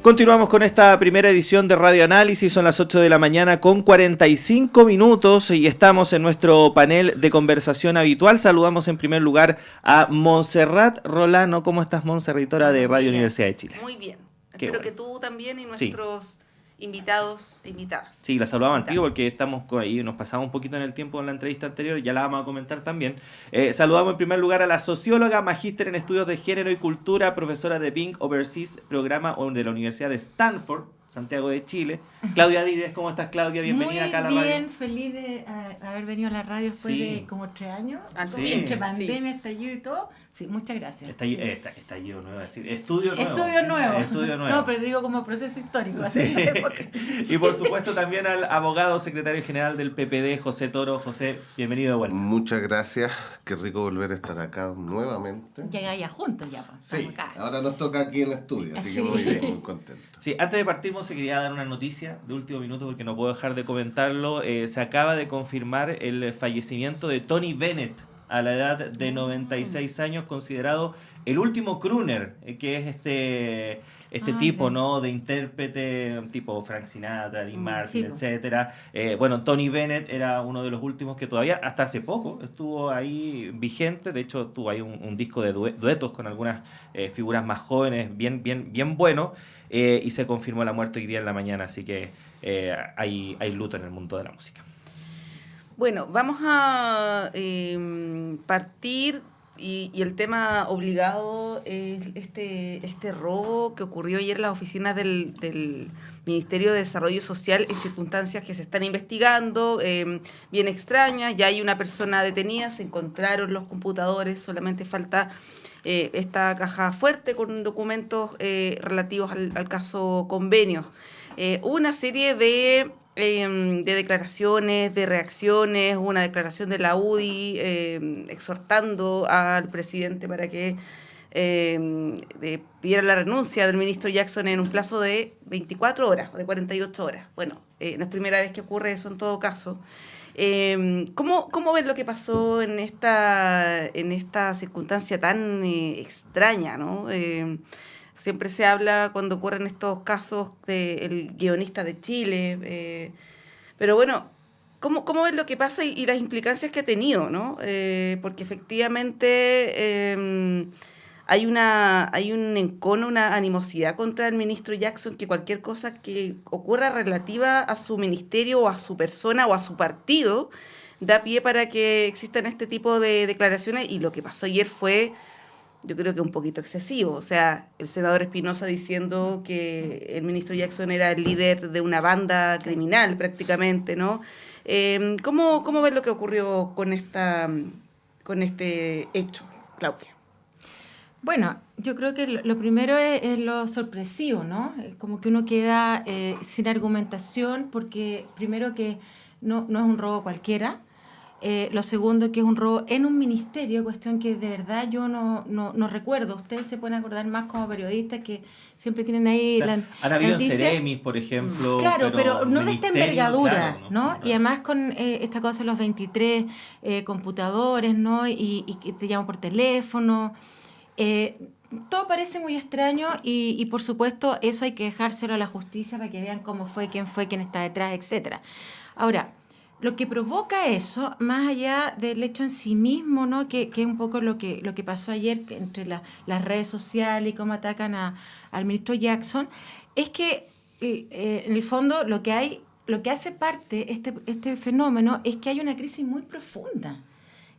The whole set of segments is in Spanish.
Continuamos con esta primera edición de Radio Análisis, son las 8 de la mañana con 45 minutos y estamos en nuestro panel de conversación habitual. Saludamos en primer lugar a Montserrat Rolano. ¿Cómo estás, Montserrat, editora de Radio Universidad de Chile? Muy bien. Qué Espero bueno. que tú también y nuestros invitados e invitadas. Sí, la saludamos antiguo porque estamos ahí, nos pasamos un poquito en el tiempo en la entrevista anterior, ya la vamos a comentar también. Saludamos en primer lugar a la socióloga, magíster en estudios de género y cultura, profesora de Pink Overseas, programa de la Universidad de Stanford, Santiago de Chile. Claudia Díez, ¿cómo estás, Claudia? Bienvenida acá a la radio. Muy bien, feliz de haber venido a la radio después de como 3 años. Sí, entre pandemia, estallido y todo. Sí, muchas gracias. Estallido nuevo, es decir, estudio nuevo. Estudio nuevo. No, pero digo como proceso histórico. Sí. Y por supuesto también al abogado secretario general del PPD, José Toro. José, bienvenido de vuelta. Muchas gracias, qué rico volver a estar acá nuevamente. Ya juntos ya, pues. Sí, acá. Ahora nos toca aquí en el estudio, así que muy bien, muy contento. Sí, antes de partir, se quería dar una noticia de último minuto porque no puedo dejar de comentarlo. Se acaba de confirmar el fallecimiento de Tony Bennett a la edad de 96 años, considerado el último crooner, que es este tipo, ¿no?, de intérprete tipo Frank Sinatra, Dean Martin, etcétera. Bueno, Tony Bennett era uno de los últimos que todavía, hasta hace poco, estuvo ahí vigente. De hecho, tuvo ahí un disco de duetos con algunas figuras más jóvenes, bien bueno. Y se confirmó la muerte hoy día en la mañana, así que hay luto en el mundo de la música. Bueno, vamos a partir y el tema obligado es este robo que ocurrió ayer en las oficinas del Ministerio de Desarrollo Social en circunstancias que se están investigando, bien extrañas. Ya hay una persona detenida, se encontraron los computadores, solamente falta esta caja fuerte con documentos relativos al caso Convenios. Una serie de declaraciones, de reacciones, una declaración de la UDI exhortando al presidente para que pidiera la renuncia del ministro Jackson en un plazo de 24 horas o de 48 horas. Bueno, no es primera vez que ocurre eso en todo caso. ¿Cómo ven lo que pasó en esta circunstancia tan extraña, ¿no? Siempre se habla cuando ocurren estos casos del guionista de Chile, pero bueno, ¿cómo ven lo que pasa y las implicancias que ha tenido, ¿no? Porque efectivamente hay un encono, una animosidad contra el ministro Jackson, que cualquier cosa que ocurra relativa a su ministerio o a su persona o a su partido da pie para que existan este tipo de declaraciones, y lo que pasó ayer fue, yo creo que un poquito excesivo. O sea, el senador Espinosa diciendo que el ministro Jackson era el líder de una banda criminal prácticamente, ¿no? ¿Cómo ves lo que ocurrió con este hecho, Claudia? Bueno, yo creo que lo primero es lo sorpresivo, ¿no? Como que uno queda sin argumentación, porque primero que no es un robo cualquiera. Lo segundo, que es un robo en un ministerio, cuestión que de verdad yo no recuerdo. Ustedes se pueden acordar más como periodistas que siempre tienen ahí, o sea, han habido en Ceremis, por ejemplo. Claro, pero no de esta envergadura, claro, ¿no? Claro. Y además con esta cosa de los 23 computadores, ¿no? Y que te llaman por teléfono. Todo parece muy extraño y por supuesto eso hay que dejárselo a la justicia para que vean cómo fue, quién está detrás, etcétera. Ahora, lo que provoca eso, más allá del hecho en sí mismo, ¿no?, que es un poco lo que pasó ayer entre las redes sociales y cómo atacan al ministro Jackson, es que en el fondo lo que hace parte este fenómeno es que hay una crisis muy profunda.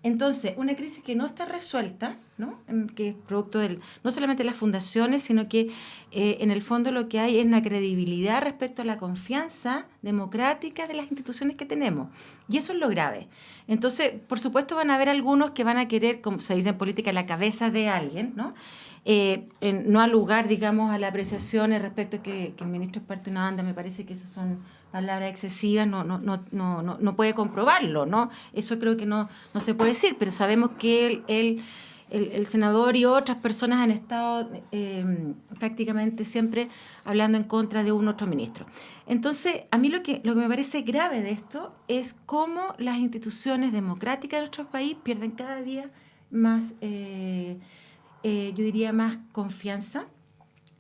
Entonces, una crisis que no está resuelta, ¿no?, que es producto no solamente de las fundaciones, sino que en el fondo lo que hay es una credibilidad respecto a la confianza democrática de las instituciones que tenemos. Y eso es lo grave. Entonces, por supuesto, van a haber algunos que van a querer, como se dice en política, la cabeza de alguien, ¿no? No al lugar, digamos, a las apreciaciones respecto a que el ministro es parte de una banda. Me parece que esas son palabras excesivas, no puede comprobarlo, ¿no? Eso creo que no se puede decir, pero sabemos que el senador y otras personas han estado prácticamente siempre hablando en contra de un otro ministro. Entonces, a mí lo que me parece grave de esto es cómo las instituciones democráticas de nuestro país pierden cada día más, yo diría, más confianza.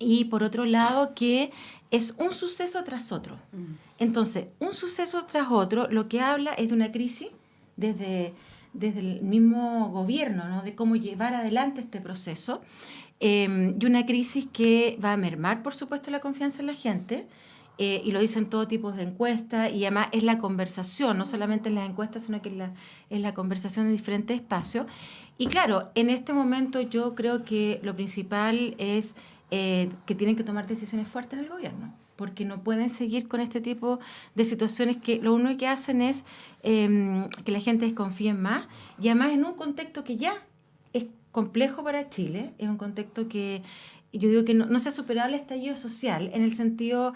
y por otro lado que es un suceso tras otro. Entonces, un suceso tras otro lo que habla es de una crisis desde el mismo gobierno, ¿no? De cómo llevar adelante este proceso, y una crisis que va a mermar, por supuesto, la confianza en la gente, y lo dicen todo tipo de encuestas, y además es la conversación, no solamente en las encuestas, sino que es la conversación en diferentes espacios. Y claro, en este momento yo creo que lo principal es que tienen que tomar decisiones fuertes en el gobierno, porque no pueden seguir con este tipo de situaciones que lo único que hacen es que la gente desconfíe más, y además en un contexto que ya es complejo para Chile, es un contexto que yo digo que no se ha superado el estallido social, en el sentido,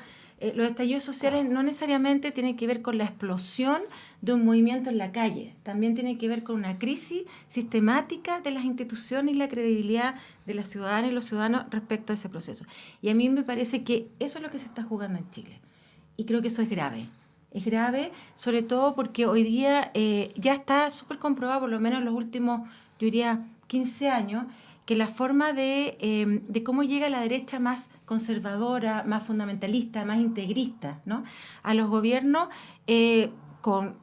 los estallidos sociales no necesariamente tienen que ver con la explosión de un movimiento en la calle, también tienen que ver con una crisis sistemática de las instituciones y la credibilidad de las ciudadanas y los ciudadanos respecto a ese proceso. Y a mí me parece que eso es lo que se está jugando en Chile. Y creo que eso es grave. Es grave, sobre todo porque hoy día ya está súper comprobado, por lo menos en los últimos, yo diría, 15 años, que la forma de cómo llega la derecha más conservadora, más fundamentalista, más integrista, ¿no?, a los gobiernos con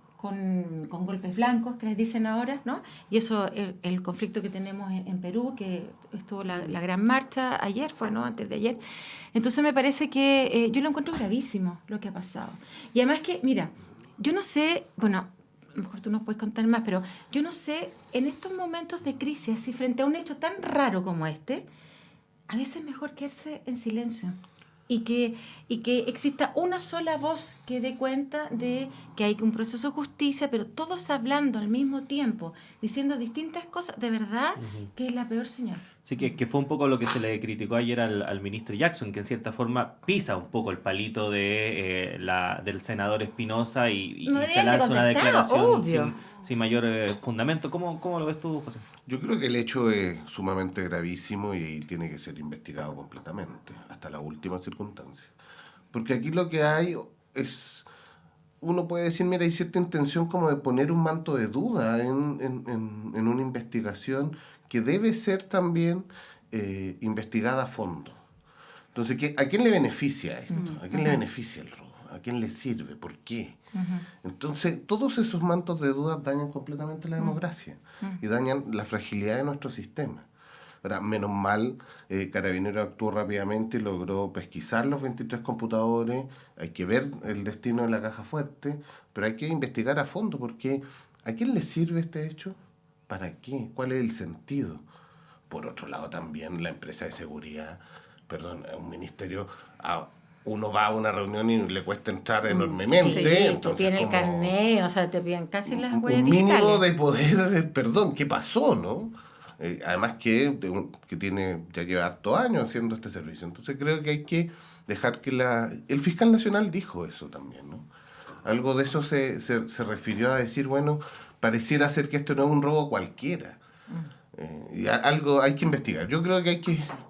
golpes blancos, que les dicen ahora, ¿no? Y eso, el conflicto que tenemos en Perú, que estuvo la gran marcha ayer, fue, ¿no?, antes de ayer. Entonces me parece que yo lo encuentro gravísimo lo que ha pasado. Y además que, mira, yo no sé, bueno, a lo mejor tú nos puedes contar más, pero yo no sé, en estos momentos de crisis, así frente a un hecho tan raro como este, a veces es mejor quedarse en silencio y que exista una sola voz que dé cuenta de que hay un proceso de justicia, pero todos hablando al mismo tiempo, diciendo distintas cosas, de verdad que es la peor señal. Sí, que fue un poco lo que se le criticó ayer al ministro Jackson, que en cierta forma pisa un poco el palito del senador Espinosa y No se lanza una contestar, declaración obvio. sin mayor fundamento. ¿Cómo lo ves tú, José? Yo creo que el hecho es sumamente gravísimo y tiene que ser investigado completamente, hasta la última circunstancia. Porque aquí lo que hay es, uno puede decir, mira, hay cierta intención como de poner un manto de duda en una investigación que debe ser también investigada a fondo. Entonces, ¿a quién le beneficia esto? ¿A quién le beneficia el robo? ¿A quién le sirve? ¿Por qué? Entonces, todos esos mantos de dudas dañan completamente la democracia y dañan la fragilidad de nuestro sistema. Ahora, menos mal, Carabineros actuó rápidamente y logró pesquisar los 23 computadores. Hay que ver el destino de la caja fuerte, pero hay que investigar a fondo, porque ¿a quién le sirve este hecho? ¿Para qué? ¿Cuál es el sentido? Por otro lado, también la empresa de seguridad, un ministerio, uno va a una reunión y le cuesta entrar enormemente. Sí, entonces, te piden el carnet, o sea, te piden casi las huellas un mínimo digitales. de poder, ¿qué pasó, no? Además que ya lleva harto años haciendo este servicio. Entonces creo que hay que dejar que el fiscal nacional dijo eso también, ¿no? Algo de eso se refirió a decir, bueno, pareciera ser que esto no es un robo cualquiera. Y algo hay que investigar. Yo creo que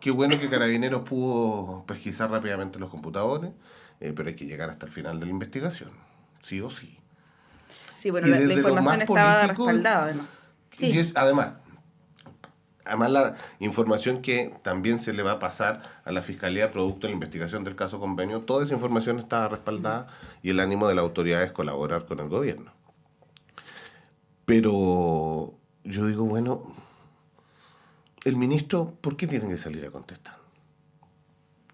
qué bueno que Carabineros pudo pesquisar rápidamente los computadores, pero hay que llegar hasta el final de la investigación, sí o sí. Sí, bueno, Y la desde lo información más estaba político, respaldada, además. Sí. Y además la información que también se le va a pasar a la Fiscalía producto de la investigación del caso Convenio, toda esa información está respaldada y el ánimo de la autoridad es colaborar con el gobierno. Pero yo digo, bueno, el ministro, ¿por qué tiene que salir a contestar?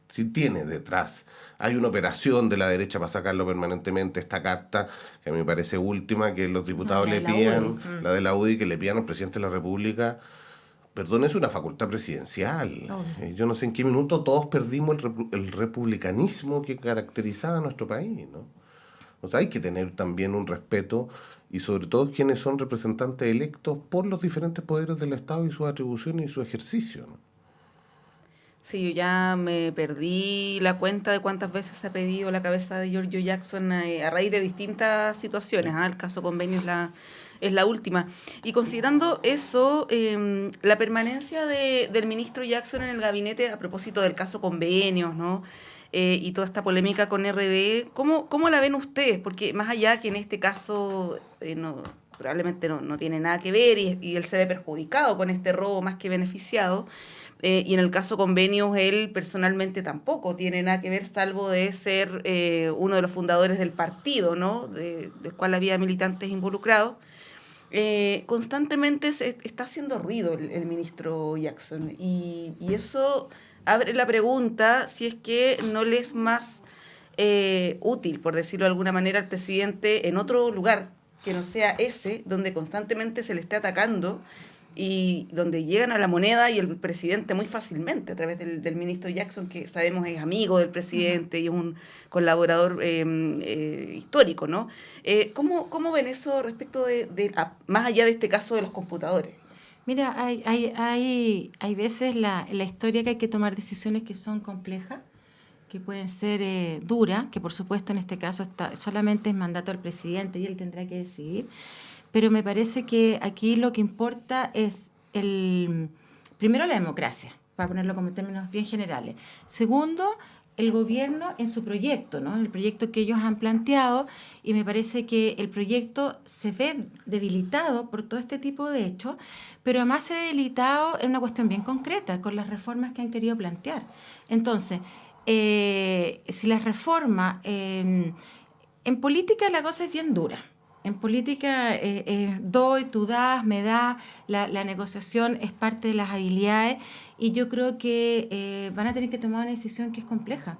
Si tiene detrás, hay una operación de la derecha para sacarlo permanentemente, esta carta, que a mí me parece última, que los diputados La de le la pidan, UDI. la de la UDI, que le pidan al presidente de la República, perdón, es una facultad presidencial. Yo no sé en qué minuto todos perdimos el republicanismo que caracterizaba a nuestro país, ¿no? O sea, hay que tener también un respeto, y sobre todo quienes son representantes electos por los diferentes poderes del Estado y sus atribuciones y su ejercicio, ¿no? Sí, yo ya me perdí la cuenta de cuántas veces se ha pedido la cabeza de Giorgio Jackson a raíz de distintas situaciones. El caso Convenio es la última. Y considerando eso, la permanencia del ministro Jackson en el gabinete a propósito del caso Convenios, ¿no? Y toda esta polémica con RD, ¿cómo la ven ustedes? Porque más allá que en este caso probablemente no tiene nada que ver y él se ve perjudicado con este robo más que beneficiado. Y en el caso Convenios, él personalmente tampoco tiene nada que ver, salvo de ser uno de los fundadores del partido, ¿no? Del cual había militantes involucrados. Constantemente se está haciendo ruido el ministro Jackson y eso abre la pregunta si es que no le es más útil, por decirlo de alguna manera, al presidente en otro lugar que no sea ese, donde constantemente se le esté atacando y donde llegan a la moneda y el presidente muy fácilmente a través del ministro Jackson, que sabemos es amigo del presidente y es un colaborador histórico, ¿no? ¿Cómo ven eso respecto más allá de este caso de los computadores? Mira, hay veces la historia que hay que tomar decisiones que son complejas, que pueden ser duras, que por supuesto en este caso solamente es mandato del presidente y él tendrá que decidir. Pero me parece que aquí lo que importa es, primero, la democracia, para ponerlo como en términos bien generales. Segundo, el gobierno en su proyecto, ¿no? El proyecto que ellos han planteado, y me parece que el proyecto se ve debilitado por todo este tipo de hechos, pero además se ve debilitado en una cuestión bien concreta, con las reformas que han querido plantear. Entonces, si las reformas... en política la cosa es bien dura. En política doy, tú das, me das, la negociación es parte de las habilidades y yo creo que van a tener que tomar una decisión que es compleja.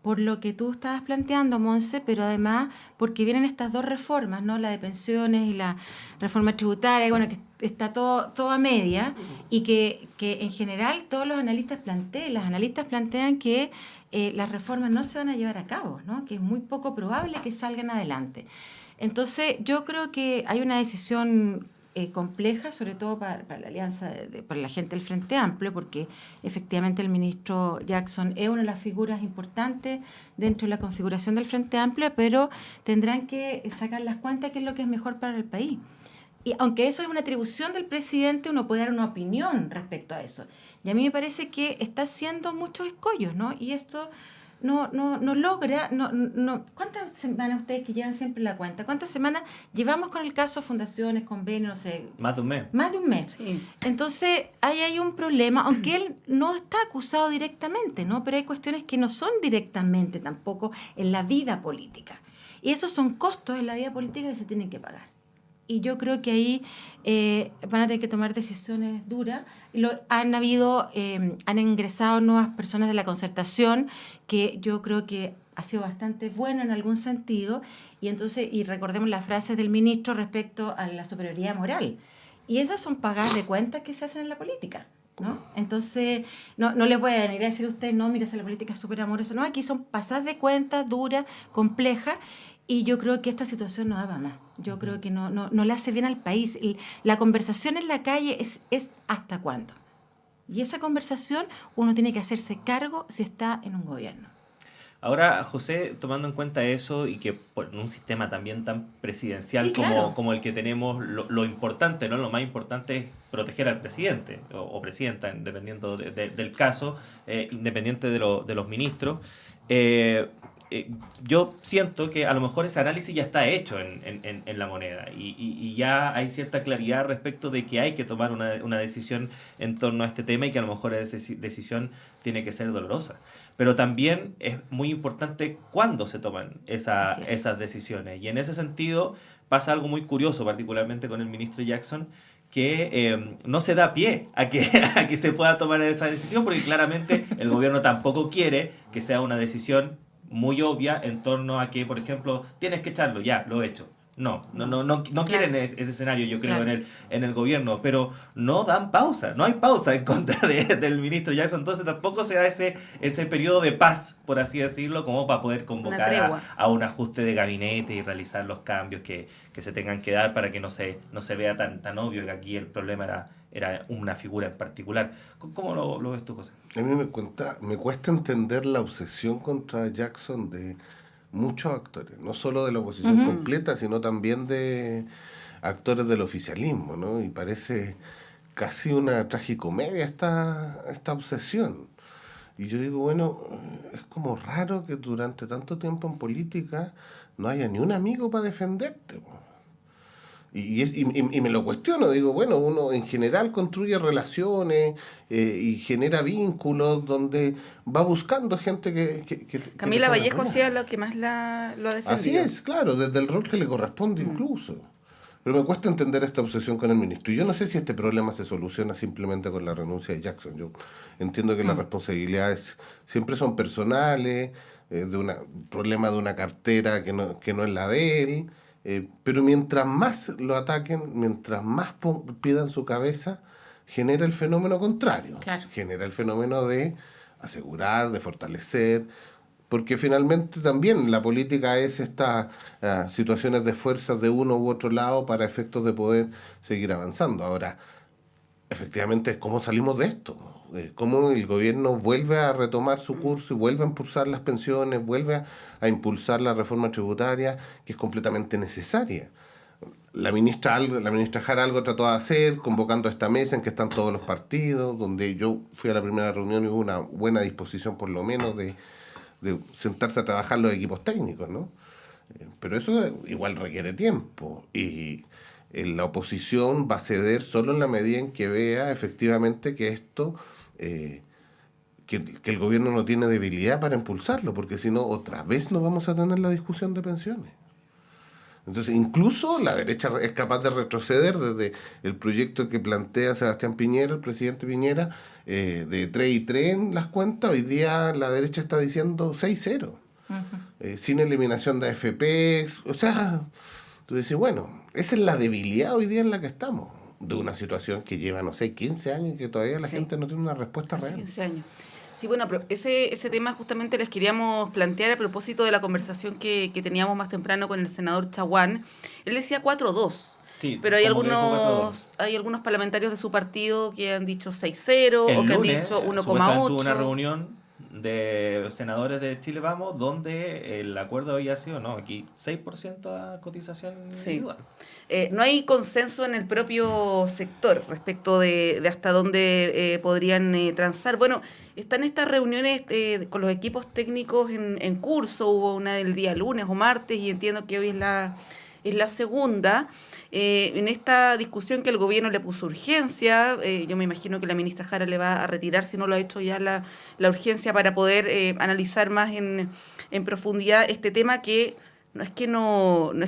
Por lo que tú estabas planteando, Monse, pero además porque vienen estas dos reformas, ¿no? La de pensiones y la reforma tributaria, bueno, que está todo a media y que en general todos los analistas plantean que las reformas no se van a llevar a cabo, ¿no? Que es muy poco probable que salgan adelante. Entonces, yo creo que hay una decisión compleja, sobre todo para la alianza, para la gente del Frente Amplio, porque efectivamente el ministro Jackson es una de las figuras importantes dentro de la configuración del Frente Amplio, pero tendrán que sacar las cuentas qué es lo que es mejor para el país. Y aunque eso es una atribución del presidente, uno puede dar una opinión respecto a eso. Y a mí me parece que está haciendo muchos escollos, ¿no? Y esto... No logra, ¿cuántas semanas ustedes que llevan siempre la cuenta? ¿Cuántas semanas llevamos con el caso fundaciones, convenios, no sé? Más de un mes. Más de un mes. Sí. Entonces, ahí hay un problema, aunque él no está acusado directamente, ¿no? Pero hay cuestiones que no son directamente tampoco en la vida política. Y esos son costos en la vida política que se tienen que pagar. Y yo creo que ahí van a tener que tomar decisiones duras. Han ingresado nuevas personas de la concertación, que yo creo que ha sido bastante bueno en algún sentido, y recordemos las frases del ministro respecto a la superioridad moral. Y esas son pagadas de cuentas que se hacen en la política, ¿no? Entonces, no les voy a venir a decir a ustedes, no, mira, la política es súper amorosa. No, aquí son pasadas de cuentas, duras, complejas, y yo creo que esta situación no va para más. Yo creo que no le hace bien al país. La conversación en la calle es ¿hasta cuándo? Y esa conversación uno tiene que hacerse cargo si está en un gobierno. Ahora, José, tomando en cuenta eso y que en un sistema también tan presidencial Sí, claro, como el que tenemos, lo importante, ¿no? Lo más importante es proteger al presidente o presidenta, dependiendo del caso, independiente de los ministros. Yo siento que a lo mejor ese análisis ya está hecho en la moneda y ya hay cierta claridad respecto de que hay que tomar una decisión en torno a este tema y que a lo mejor esa decisión tiene que ser dolorosa. Pero también es muy importante cuándo se toman esas decisiones. Y en ese sentido pasa algo muy curioso, particularmente con el ministro Jackson, que no se da pie a que se pueda tomar esa decisión, porque claramente el gobierno tampoco quiere que sea una decisión muy obvia en torno a que, por ejemplo, tienes que echarlo, ya, lo he hecho. No quieren ese escenario, yo creo, Claro. en el gobierno, pero no dan pausa, no hay pausa en contra del ministro Jackson, entonces tampoco se da ese periodo de paz, por así decirlo, como para poder convocar tregua. a un ajuste de gabinete y realizar los cambios que se tengan que dar para que no se vea tan obvio que aquí el problema era una figura en particular. ¿Cómo lo ves tú, José? A mí me cuesta entender la obsesión contra Jackson de muchos actores, no solo de la oposición completa, sino también de actores del oficialismo, ¿no? Y parece casi una tragicomedia esta obsesión. Y yo digo, bueno, es como raro que durante tanto tiempo en política no haya ni un amigo para defenderte, po. Y me lo cuestiono, digo, bueno, uno en general construye relaciones y genera vínculos donde va buscando gente que Camila que Vallejo apoyar. hacía lo que más lo ha defendido. Así es, claro, desde el rol que le corresponde incluso. Pero me cuesta entender esta obsesión con el ministro. Y yo no sé si este problema se soluciona simplemente con la renuncia de Jackson. Yo entiendo que las responsabilidades siempre son personales, de un problema de una cartera que no es la de él, pero mientras más lo ataquen, mientras más pidan su cabeza, genera el fenómeno contrario. Claro. Genera el fenómeno de asegurar, de fortalecer, porque finalmente también la política es estas situaciones de fuerzas de uno u otro lado para efectos de poder seguir avanzando. Ahora, efectivamente, ¿cómo salimos de esto? ¿Cómo el gobierno vuelve a retomar su curso y vuelve a impulsar las pensiones, vuelve a impulsar la reforma tributaria, que es completamente necesaria? La ministra Jara algo trató de hacer, convocando a esta mesa en que están todos los partidos, donde yo fui a la primera reunión y hubo una buena disposición por lo menos de sentarse a trabajar los equipos técnicos, ¿no? Pero eso igual requiere tiempo y la oposición va a ceder solo en la medida en que vea efectivamente que esto, que el gobierno no tiene debilidad para impulsarlo, porque si no, otra vez no vamos a tener la discusión de pensiones. Entonces, incluso la derecha es capaz de retroceder desde el proyecto que plantea Sebastián Piñera, el presidente Piñera, de 3 y 3 en las cuentas. Hoy día la derecha está diciendo 6-0, sin eliminación de AFP. O sea, tú dices, bueno, esa es la debilidad hoy día en la que estamos, de una situación que lleva, no sé, 15 años y que todavía la gente no tiene una respuesta Hace real. 15 años. Sí, bueno, pero ese tema justamente les queríamos plantear a propósito de la conversación que teníamos más temprano con el senador Chaguán. Él decía 4-2. Sí, pero hay como que dijo 4-2. hay algunos parlamentarios de su partido que han dicho 6-0 El o que han lunes, dicho supuestamente hubo una 1,8. reunión de senadores de Chile Vamos donde el acuerdo había sido, no, aquí 6% a cotización individual. No hay consenso en el propio sector respecto de hasta dónde podrían transar. Bueno, están estas reuniones con los equipos técnicos en curso. Hubo una del día lunes o martes y entiendo que hoy es la segunda. En esta discusión que el gobierno le puso urgencia, yo me imagino que la ministra Jara le va a retirar, si no lo ha hecho ya, la urgencia para poder analizar más en profundidad este tema que no es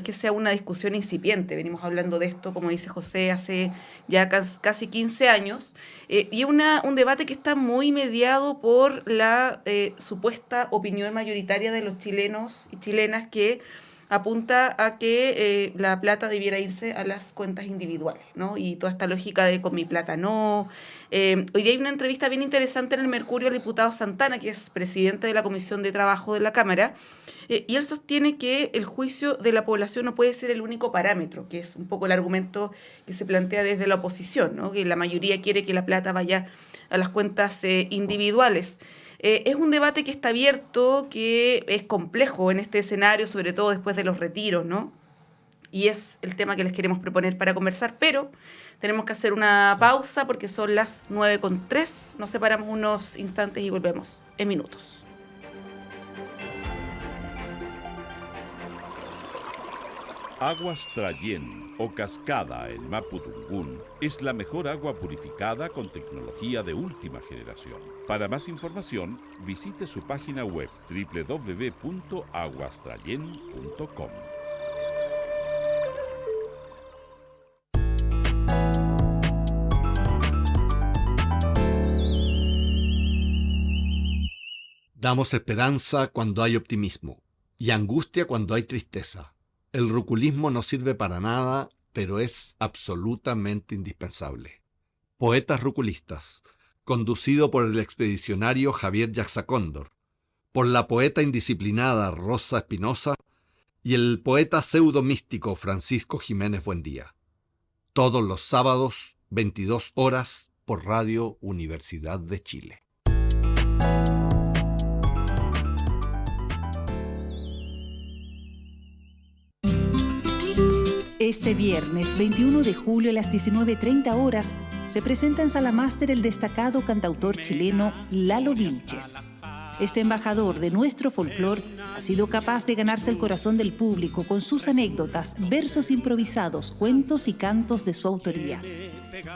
que sea una discusión incipiente. Venimos hablando de esto, como dice José, hace ya casi 15 años. Y es un debate que está muy mediado por la supuesta opinión mayoritaria de los chilenos y chilenas que apunta a que la plata debiera irse a las cuentas individuales, ¿no? Y toda esta lógica de con mi plata no. Hoy día hay una entrevista bien interesante en el Mercurio al diputado Santana, que es presidente de la Comisión de Trabajo de la Cámara, y él sostiene que el juicio de la población no puede ser el único parámetro, que es un poco el argumento que se plantea desde la oposición, ¿no? Que la mayoría quiere que la plata vaya a las cuentas individuales. Es un debate que está abierto, que es complejo en este escenario, sobre todo después de los retiros, ¿no? Y es el tema que les queremos proponer para conversar, pero tenemos que hacer una pausa porque son las 9:03. Nos separamos unos instantes y volvemos en minutos. Aguas Trayén o Cascada en Mapudungún es la mejor agua purificada con tecnología de última generación. Para más información, visite su página web www.aguastrayen.com. Damos esperanza cuando hay optimismo y angustia cuando hay tristeza. El ruculismo no sirve para nada, pero es absolutamente indispensable. Poetas ruculistas, conducido por el expedicionario Javier Yaxacóndor, por la poeta indisciplinada Rosa Espinosa y el poeta pseudo-místico Francisco Jiménez Buendía. Todos los sábados, 22 horas, por Radio Universidad de Chile. Este viernes 21 de julio a las 19:30 horas se presenta en Sala Máster el destacado cantautor chileno Lalo Vilches. Este embajador de nuestro folclore ha sido capaz de ganarse el corazón del público con sus anécdotas, versos improvisados, cuentos y cantos de su autoría.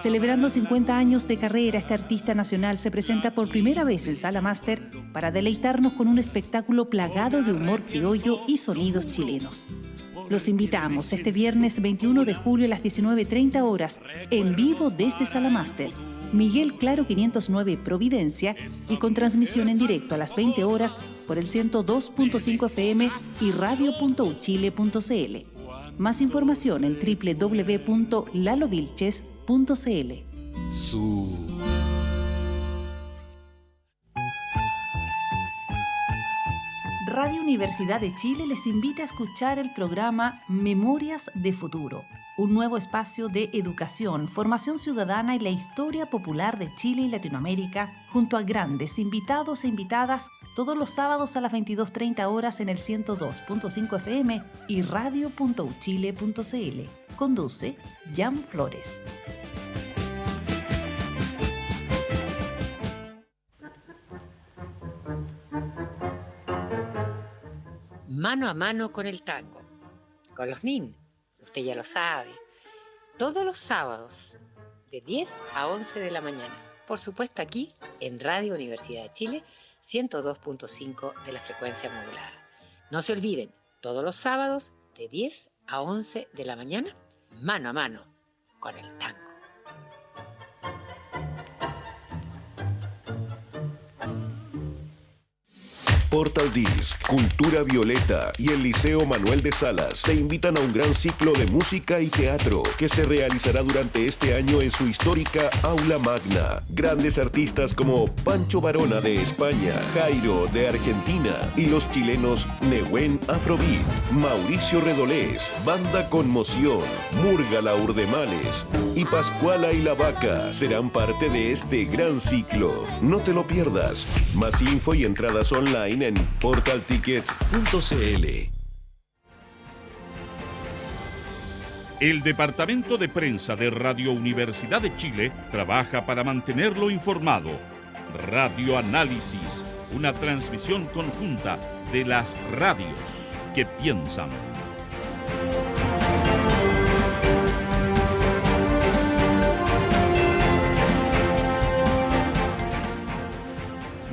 Celebrando 50 años de carrera, este artista nacional se presenta por primera vez en Sala Máster para deleitarnos con un espectáculo plagado de humor criollo y sonidos chilenos. Los invitamos este viernes 21 de julio a las 19:30 horas, en vivo desde Sala Máster, Miguel Claro 509 Providencia, y con transmisión en directo a las 20 horas por el 102.5 FM y radio.uchile.cl. Más información en www.lalovilches.cl. Radio Universidad de Chile les invita a escuchar el programa Memorias de Futuro, un nuevo espacio de educación, formación ciudadana y la historia popular de Chile y Latinoamérica, junto a grandes invitados e invitadas, todos los sábados a las 22:30 horas en el 102.5 FM y radio.uchile.cl. Conduce Jan Flores. Mano a mano con el tango, con los NIN, usted ya lo sabe, todos los sábados de 10 a 11 de la mañana, por supuesto aquí en Radio Universidad de Chile, 102.5 de la frecuencia modulada. No se olviden, todos los sábados de 10 a 11 de la mañana, mano a mano con el tango. Portal Disc, Cultura Violeta y el Liceo Manuel de Salas te invitan a un gran ciclo de música y teatro que se realizará durante este año en su histórica Aula Magna. Grandes artistas como Pancho Varona de España, Jairo de Argentina y los chilenos Nehuen Afrobeat, Mauricio Redolés, Banda Conmoción, Múrgala Urdemales y Pascuala y la Vaca serán parte de este gran ciclo. No te lo pierdas. Más info y entradas online en portaltickets.cl. El Departamento de Prensa de Radio Universidad de Chile trabaja para mantenerlo informado. Radio Análisis, una transmisión conjunta de las radios que piensan.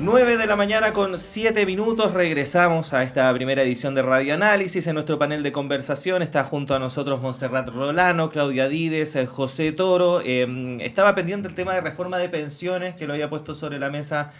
9 de la mañana con 7 minutos, regresamos a esta primera edición de Radio Análisis. En nuestro panel de conversación está junto a nosotros Montserrat Rolano, Claudia Dides, José Toro. Estaba pendiente el tema de reforma de pensiones, que lo había puesto sobre la mesa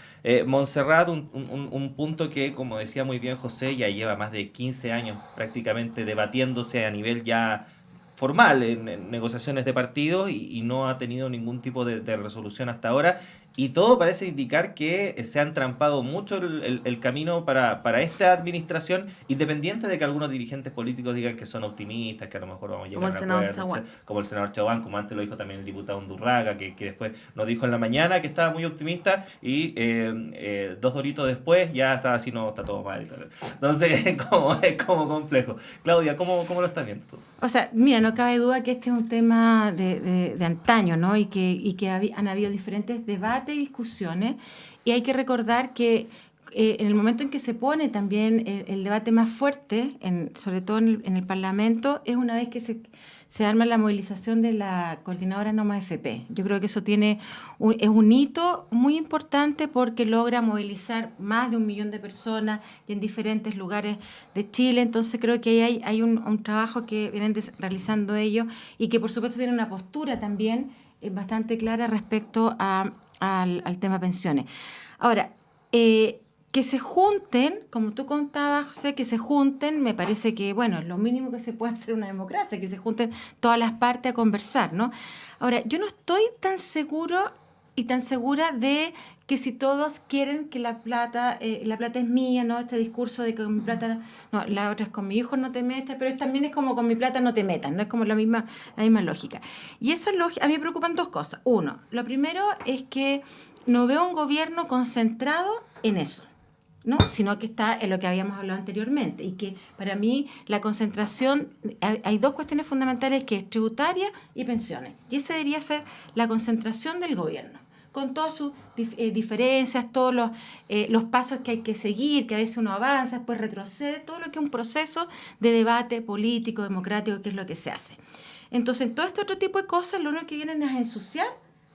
Montserrat, un punto que, como decía muy bien José, ya lleva más de 15 años prácticamente debatiéndose a nivel ya formal en negociaciones de partido y no ha tenido ningún tipo de resolución hasta ahora. Y todo parece indicar que se ha entrampado mucho el camino para esta administración, independiente de que algunos dirigentes políticos digan que son optimistas, que a lo mejor vamos a llegar a un acuerdo, como el senador Chaguán, como antes lo dijo también el diputado Undurraga, que después nos dijo en la mañana que estaba muy optimista y 2 doritos después ya está así, no, está todo mal. Entonces es como complejo. Claudia, ¿cómo lo estás viendo tú? O sea, mira, no cabe duda que este es un tema de antaño, ¿no? Y que han habido diferentes debates y discusiones, y hay que recordar que en el momento en que se pone también el debate más fuerte, sobre todo en el Parlamento, es una vez que se arma la movilización de la coordinadora Noma FP. Yo creo que eso es un hito muy importante porque logra movilizar más de 1 millón de personas y en diferentes lugares de Chile. Entonces creo que ahí hay un trabajo que vienen realizando ellos y que por supuesto tiene una postura también bastante clara respecto al tema pensiones. Ahora, que se junten, como tú contabas, José, que se junten, me parece que, bueno, es lo mínimo que se puede hacer en una democracia, que se junten todas las partes a conversar, ¿no? Ahora, yo no estoy tan seguro y tan segura de que si todos quieren que la plata es mía, ¿no? Este discurso de que con mi plata, no, la otra es con mi hijo no te metas, pero también es como con mi plata no te metas, ¿no? Es como la misma lógica. Y esa lógica, a mí me preocupan 2 cosas. Uno, lo primero es que no veo un gobierno concentrado en eso, ¿no? Sino que está en lo que habíamos hablado anteriormente y que para mí la concentración, hay 2 cuestiones fundamentales que es tributaria y pensiones, y esa debería ser la concentración del gobierno, con todas sus diferencias, todos los pasos que hay que seguir, que a veces uno avanza, después retrocede, todo lo que es un proceso de debate político, democrático, que es lo que se hace. Entonces, en todo este otro tipo de cosas, lo único que vienen es a ensuciar,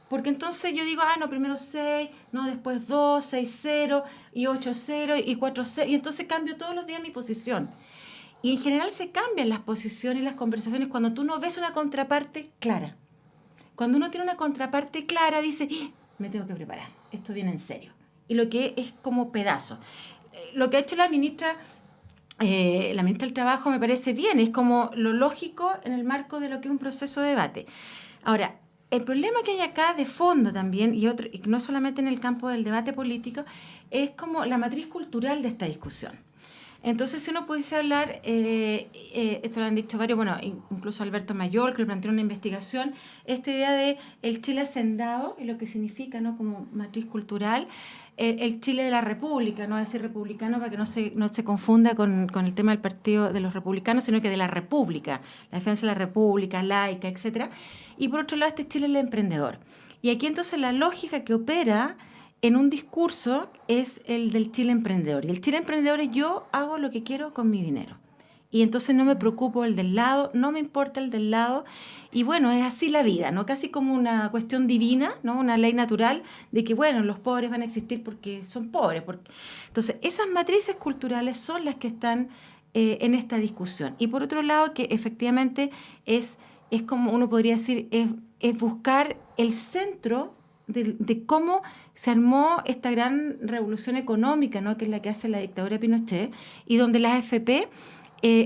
porque entonces yo digo, no, primero 6, no, después 2, 6-0, y 8-0, y 4-0, y entonces cambio todos los días mi posición. Y en general se cambian las posiciones y las conversaciones cuando tú no ves una contraparte clara. Cuando uno tiene una contraparte clara, dice, me tengo que preparar, esto viene en serio. Y lo que es como pedazo. Lo que ha hecho la ministra del Trabajo me parece bien, es como lo lógico en el marco de lo que es un proceso de debate. Ahora, el problema que hay acá de fondo también, y no solamente en el campo del debate político, es como la matriz cultural de esta discusión. Entonces, si uno pudiese hablar, esto lo han dicho varios, bueno, incluso Alberto Mayol, que le planteó una investigación, esta idea de el Chile hacendado, y lo que significa, ¿no?, como matriz cultural, el Chile de la República, no decir republicano para que no se confunda con el tema del partido de los republicanos, sino que de la República, la defensa de la República, laica, etcétera. Y por otro lado, este Chile el emprendedor. Y aquí entonces la lógica que opera en un discurso es el del Chile emprendedor. Y el Chile emprendedor es yo hago lo que quiero con mi dinero. Y entonces no me preocupo el del lado, no me importa el del lado. Y bueno, es así la vida, ¿no? Casi como una cuestión divina, ¿no? Una ley natural de que, bueno, los pobres van a existir porque son pobres. Entonces, esas matrices culturales son las que están en esta discusión. Y por otro lado, que efectivamente es como uno podría decir, es buscar el centro de cómo se armó esta gran revolución económica, ¿no?, que es la que hace la dictadura de Pinochet, y donde las AFP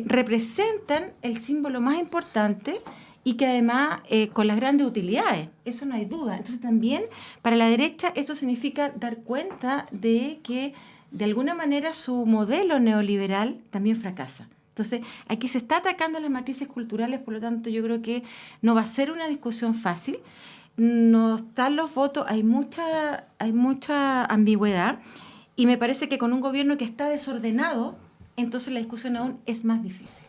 representan el símbolo más importante y que además con las grandes utilidades, eso no hay duda. Entonces también para la derecha eso significa dar cuenta de que de alguna manera su modelo neoliberal también fracasa. Entonces aquí se está atacando las matrices culturales, por lo tanto yo creo que no va a ser una discusión fácil. No están los votos, hay mucha ambigüedad, y me parece que con un gobierno que está desordenado, entonces la discusión aún es más difícil.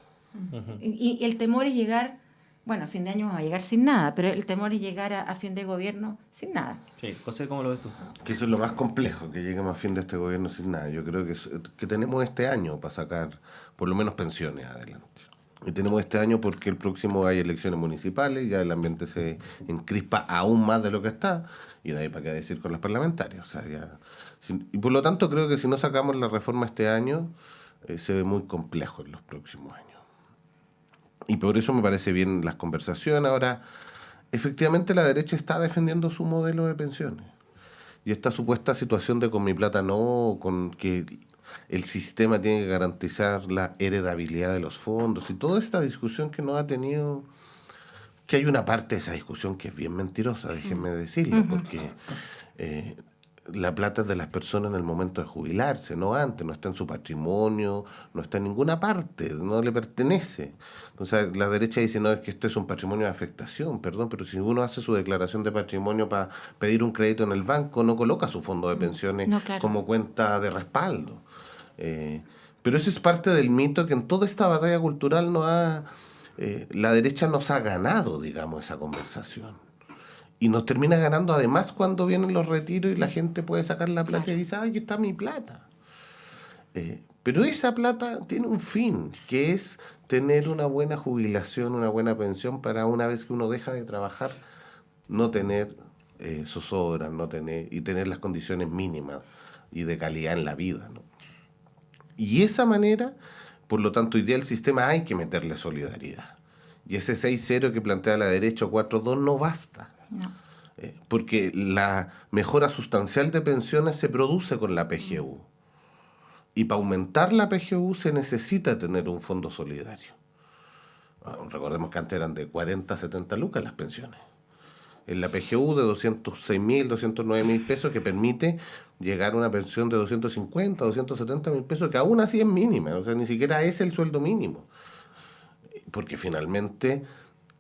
Uh-huh. Y el temor es llegar, bueno, a fin de año vamos a llegar sin nada, pero el temor es llegar a fin de gobierno sin nada. Sí, José, ¿cómo lo ves tú? Que eso es lo más complejo, que lleguemos a fin de este gobierno sin nada. Yo creo que tenemos este año para sacar por lo menos pensiones adelante. Y tenemos este año porque el próximo hay elecciones municipales, ya el ambiente se encrispa aún más de lo que está, y de ahí para qué decir con las parlamentarias. O sea, y por lo tanto creo que si no sacamos la reforma este año, se ve muy complejo en los próximos años. Y por eso me parece bien las conversaciones. Ahora, efectivamente la derecha está defendiendo su modelo de pensiones. Y esta supuesta situación de con mi plata no, con que el sistema tiene que garantizar la heredabilidad de los fondos y toda esta discusión que no ha tenido, que hay una parte de esa discusión que es bien mentirosa, déjenme decirlo, porque la plata es de las personas en el momento de jubilarse, no antes, no está en su patrimonio, no está en ninguna parte, no le pertenece. Entonces la derecha dice, no, es que esto es un patrimonio de afectación, perdón, pero si uno hace su declaración de patrimonio para pedir un crédito en el banco, no coloca su fondo de pensiones como cuenta de respaldo. Pero eso es parte del mito que en toda esta batalla cultural la derecha nos ha ganado, digamos, esa conversación. Y nos termina ganando además cuando vienen los retiros y la gente puede sacar la plata y dice, aquí está mi plata. Pero esa plata tiene un fin, que es tener una buena jubilación, una buena pensión para una vez que uno deja de trabajar, no tener zozobra, y tener las condiciones mínimas y de calidad en la vida, ¿no? Y esa manera, por lo tanto, hoy día el sistema hay que meterle solidaridad. Y ese 6-0 que plantea la derecha o 4-2 no basta. No. Porque la mejora sustancial de pensiones se produce con la PGU. Y para aumentar la PGU se necesita tener un fondo solidario. Recordemos que antes eran de 40 a 70 lucas las pensiones. En la PGU de 206.000, 209.000 pesos, que permite llegar a una pensión de 250, 270.000 pesos, que aún así es mínima, o sea, ni siquiera es el sueldo mínimo. Porque finalmente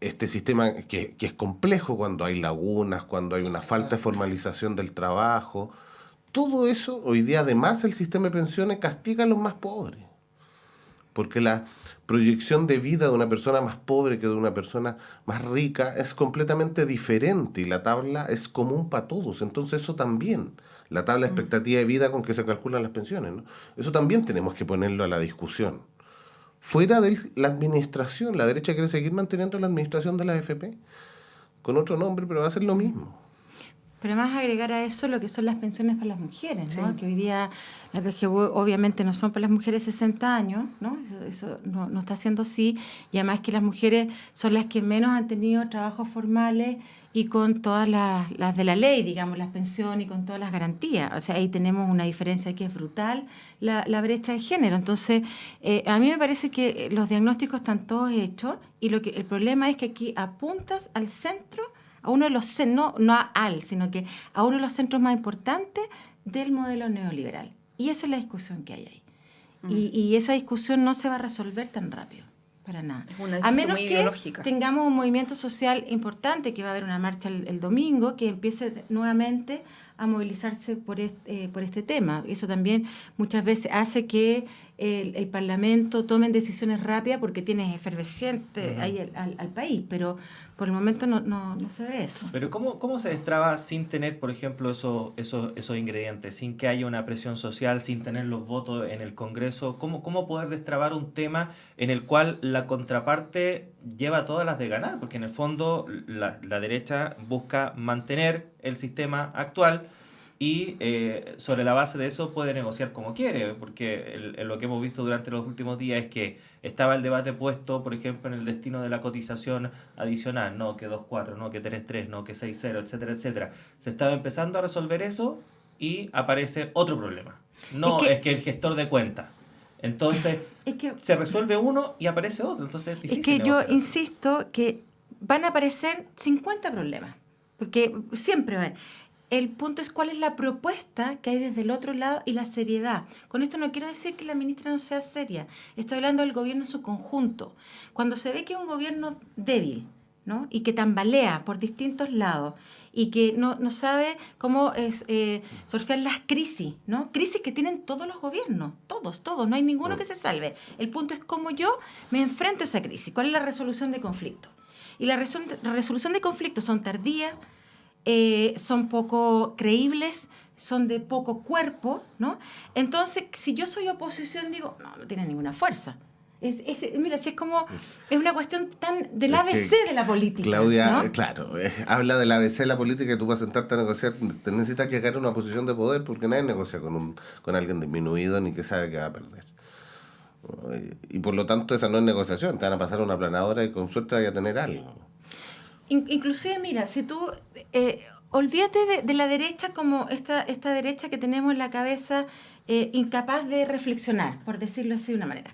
este sistema que es complejo cuando hay lagunas, cuando hay una falta de formalización del trabajo, todo eso, hoy día además el sistema de pensiones castiga a los más pobres. porque la proyección de vida de una persona más pobre que de una persona más rica es completamente diferente y la tabla es común para todos. Entonces eso también, la tabla de expectativa de vida con que se calculan las pensiones, ¿no? Eso también tenemos que ponerlo a la discusión. Fuera de la administración, la derecha quiere seguir manteniendo la administración de la AFP con otro nombre, pero va a ser lo mismo. Pero además agregar a eso lo que son las pensiones para las mujeres, ¿no? Que hoy día las PGU obviamente no son para las mujeres de 60 años, ¿no? Eso no está siendo así. Y además que las mujeres son las que menos han tenido trabajos formales y con todas las de la ley, digamos, las pensiones y con todas las garantías. O sea, ahí tenemos una diferencia que es brutal, la brecha de género. Entonces, a mí me parece que los diagnósticos están todos hechos y el problema es que aquí apuntas al centro, a uno de los, no sino que a uno de los centros más importantes del modelo neoliberal. Y esa es la discusión que hay ahí. Y esa discusión no se va a resolver tan rápido, para nada. Es una a discusión menos muy que ideológica. tengamos un movimiento social importante, que va a haber una marcha el domingo, que empiece nuevamente a movilizarse por este tema. Eso también muchas veces hace que el Parlamento tome decisiones rápidas porque tiene efervesciente ahí al país, pero por el momento no se ve eso. Pero ¿cómo se destraba sin tener, por ejemplo, esos ingredientes, sin que haya una presión social, sin tener los votos en el Congreso? ¿Cómo poder destrabar un tema en el cual la contraparte lleva todas las de ganar? Porque en el fondo la derecha busca mantener el sistema actual y sobre la base de eso puede negociar como quiere, porque lo que hemos visto durante los últimos días es que estaba el debate puesto, por ejemplo, en el destino de la cotización adicional, no que 2.4, no que 3.3, no que 6.0, etcétera, etcétera. Se estaba empezando a resolver eso y aparece otro problema. No, es que el gestor de cuenta. Entonces, se resuelve uno y aparece otro. Entonces es difícil. Es que yo negociar. insisto que van a aparecer 50 problemas, porque siempre van. El punto es cuál es la propuesta que hay desde el otro lado y la seriedad. Con esto no quiero decir que la ministra no sea seria. Estoy hablando del gobierno en su conjunto. Cuando se ve que es un gobierno débil, ¿no? Y que tambalea por distintos lados y que no sabe cómo surfear las crisis, ¿no? Crisis que tienen todos los gobiernos, todos, no hay ninguno que se salve. El punto es cómo yo me enfrento a esa crisis, cuál es la resolución de conflictos. Y la resolución de conflictos son tardías, son poco creíbles, son de poco cuerpo, ¿no? Entonces, si yo soy oposición, digo, no tiene ninguna fuerza. Mira, si es una cuestión tan del ABC de la política. Claudia, ¿no? claro, habla del ABC de la política y tú vas a sentarte a negociar, te necesitas llegar a una posición de poder porque nadie negocia con alguien disminuido ni que sabe que va a perder. Y por lo tanto esa no es negociación, te van a pasar una planadora y con suerte vaya a tener algo. Inclusive, mira, si tú olvídate de la derecha como esta derecha que tenemos en la cabeza incapaz de reflexionar, por decirlo así de una manera.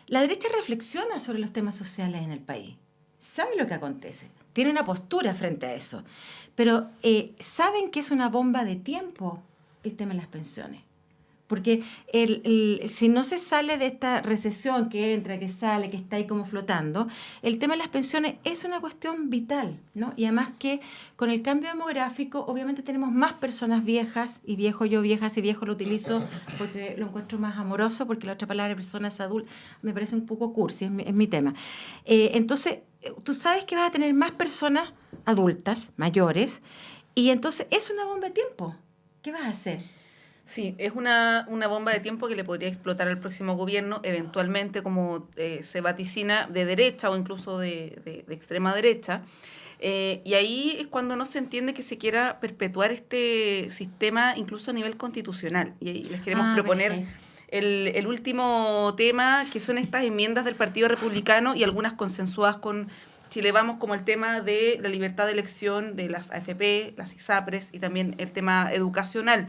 La derecha reflexiona sobre los temas sociales en el país, sabe lo que acontece, tiene una postura frente a eso, pero saben que es una bomba de tiempo el tema de las pensiones. Porque si no se sale de esta recesión que entra, que sale, que está ahí como flotando, el tema de las pensiones es una cuestión vital, ¿no? Y además que con el cambio demográfico, obviamente tenemos más personas viejas, y viejo yo, viejas y viejo lo utilizo porque lo encuentro más amoroso, porque la otra palabra, personas adultas, me parece un poco cursi, es mi tema. Entonces, tú sabes que vas a tener más personas adultas, mayores, y entonces es una bomba de tiempo. ¿Qué vas a hacer? Sí, es una bomba de tiempo que le podría explotar al próximo gobierno, eventualmente, como se vaticina, de derecha o incluso de extrema derecha. Y ahí es cuando no se entiende que se quiera perpetuar este sistema incluso a nivel constitucional. Y ahí les queremos proponer el último tema, que son estas enmiendas del Partido Republicano y algunas consensuadas con Chile Vamos, como el tema de la libertad de elección de las AFP, las ISAPRES y también el tema educacional.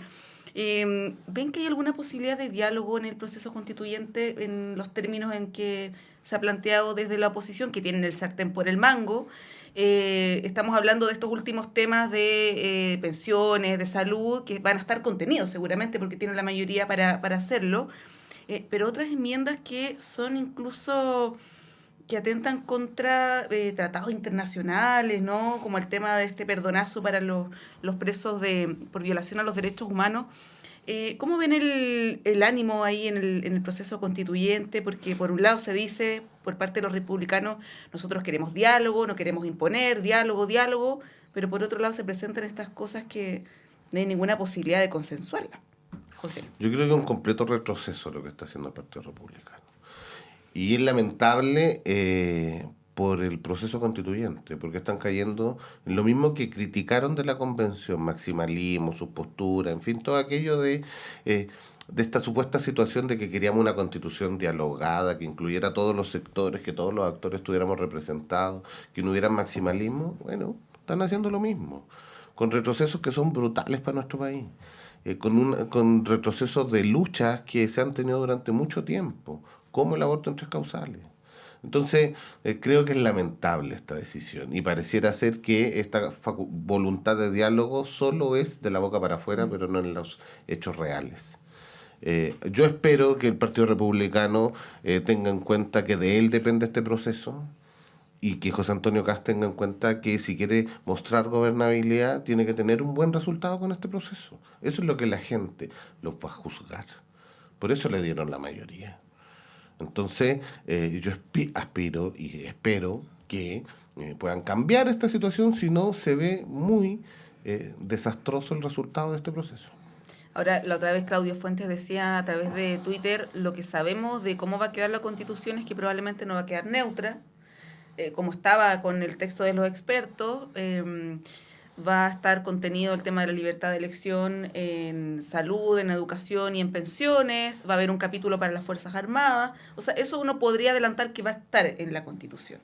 ¿Ven que hay alguna posibilidad de diálogo en el proceso constituyente en los términos en que se ha planteado desde la oposición, que tienen el sartén por el mango? Estamos hablando de estos últimos temas de pensiones, de salud, que van a estar contenidos seguramente porque tienen la mayoría para hacerlo, pero otras enmiendas que son incluso que atentan contra tratados internacionales, ¿no? Como el tema de este perdonazo para los presos por violación a los derechos humanos. ¿Cómo ven el ánimo ahí en el proceso constituyente? Porque por un lado se dice, por parte de los republicanos, nosotros queremos diálogo, no queremos imponer, diálogo, pero por otro lado se presentan estas cosas que no hay ninguna posibilidad de consensuarlas. José. Yo creo que es un completo retroceso lo que está haciendo el Partido Republicano. Y es lamentable por el proceso constituyente, porque están cayendo en lo mismo que criticaron de la convención, maximalismo, sus posturas, en fin, todo aquello de esta supuesta situación de que queríamos una constitución dialogada, que incluyera todos los sectores, que todos los actores estuviéramos representados, que no hubiera maximalismo. Bueno, están haciendo lo mismo, con retrocesos que son brutales para nuestro país. Con retrocesos de luchas que se han tenido durante mucho tiempo, como el aborto en 3 causales. Entonces, creo que es lamentable esta decisión y pareciera ser que esta voluntad de diálogo solo es de la boca para afuera, pero no en los hechos reales. Yo espero que el Partido Republicano tenga en cuenta que de él depende este proceso, y que José Antonio Kast tenga en cuenta que si quiere mostrar gobernabilidad tiene que tener un buen resultado con este proceso. Eso es lo que la gente los va a juzgar. Por eso le dieron la mayoría. Entonces, yo aspiro y espero que puedan cambiar esta situación, si no se ve muy desastroso el resultado de este proceso. Ahora, la otra vez Claudio Fuentes decía a través de Twitter, lo que sabemos de cómo va a quedar la Constitución es que probablemente no va a quedar neutra, como estaba con el texto de los expertos. Va a estar contenido el tema de la libertad de elección en salud, en educación y en pensiones. Va a haber un capítulo para las Fuerzas Armadas. O sea, eso uno podría adelantar que va a estar en la Constitución.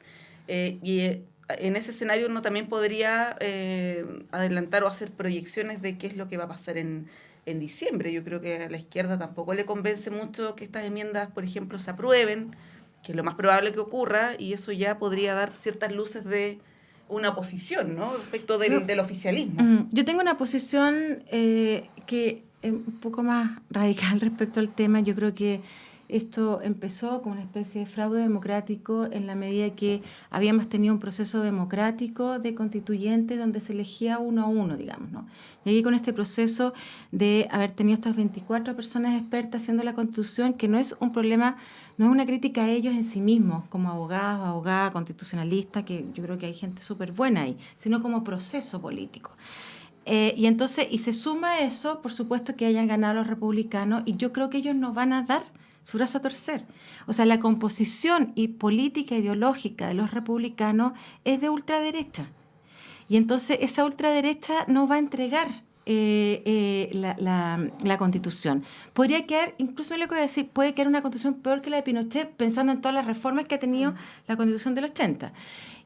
En ese escenario uno también podría adelantar o hacer proyecciones de qué es lo que va a pasar en diciembre. Yo creo que a la izquierda tampoco le convence mucho que estas enmiendas, por ejemplo, se aprueben, que es lo más probable que ocurra, y eso ya podría dar ciertas luces de una oposición, ¿no?, respecto del oficialismo. Yo tengo una posición que es un poco más radical respecto al tema. Yo creo que esto empezó como una especie de fraude democrático en la medida que habíamos tenido un proceso democrático de constituyente donde se elegía uno a uno, digamos, ¿no? Y aquí con este proceso de haber tenido estas 24 personas expertas haciendo la Constitución, que no es un problema, no es una crítica a ellos en sí mismos, como abogados, abogadas, constitucionalistas, que yo creo que hay gente súper buena ahí, sino como proceso político. Y entonces, y se suma a eso, por supuesto, que hayan ganado los republicanos, y yo creo que ellos nos van a dar su brazo a torcer. O sea, la composición y política ideológica de los republicanos es de ultraderecha. Y entonces esa ultraderecha no va a entregar la Constitución. Podría quedar, incluso lo que voy a decir, puede quedar una Constitución peor que la de Pinochet, pensando en todas las reformas que ha tenido la Constitución del 80.